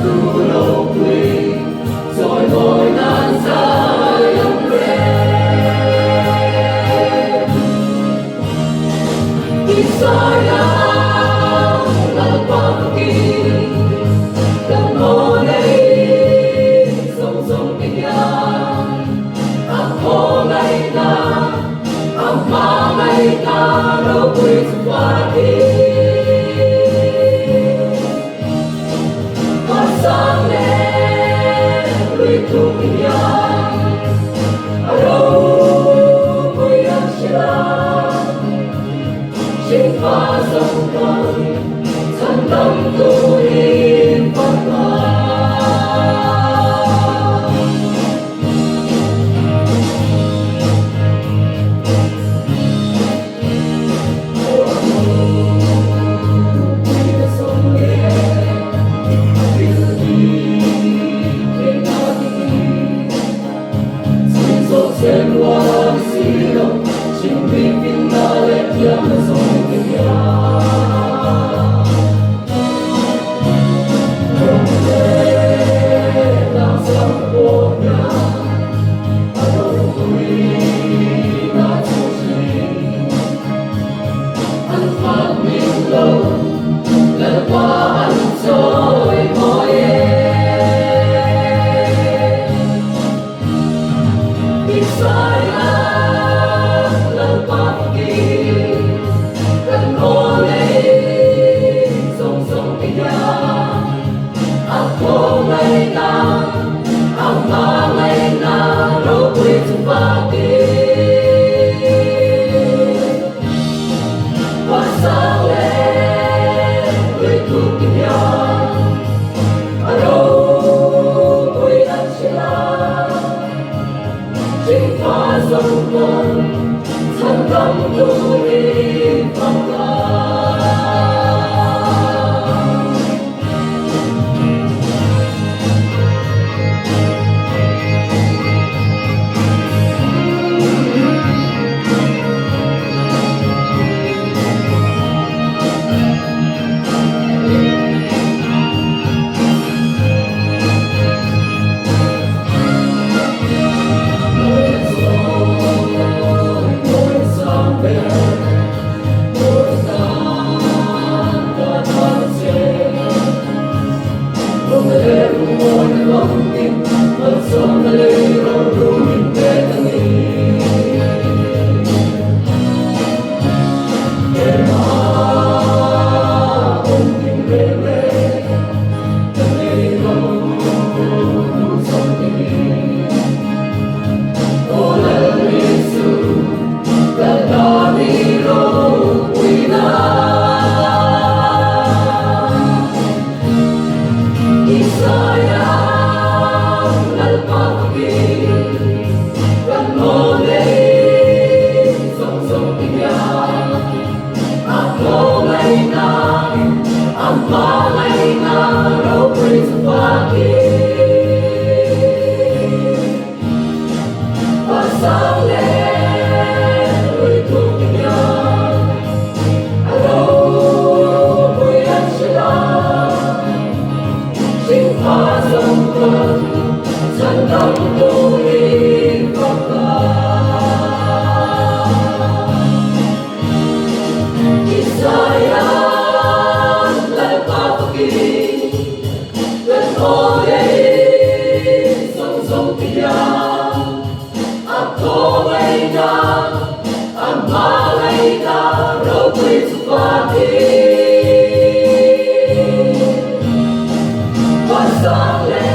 tu lâu quy rồi ngồi nan dài ông Isaya lalapaki Kamonay song kaya Ako ngay na ang mamay na Ro'y suwati Masangin Ro'y tumiyan Ro'y ang sila Chính phá dòng con thân tâm tu đi Phật Sen wa silo Chính vì viên ta lệ kiếm dòng kinh ya Không thể làm sao vô nhà Ở đâu quý đã chủ trì Ăn phát mình lâu Lần qua ăn trôi mọi Isaya lalapaki Kamonay song kaya Ako ngay na ang mamay na Ro'y sumpati Pasangin Ro'y tukiyan Ro'y at sila Chính phá dòng con thân tâm tu đi Phật Isaya lalapaki Kamonay song kaya Ako ngay na ang mamay na Ro'y suwati Pasangin Ro'y tumiyan Ro'y ang sila Chính phá dòng con thân tâm tu đi Phật Isaya lalapaki Kamonay song kaya Ako ngay na ang mamay na Ro'y suwati Pasangin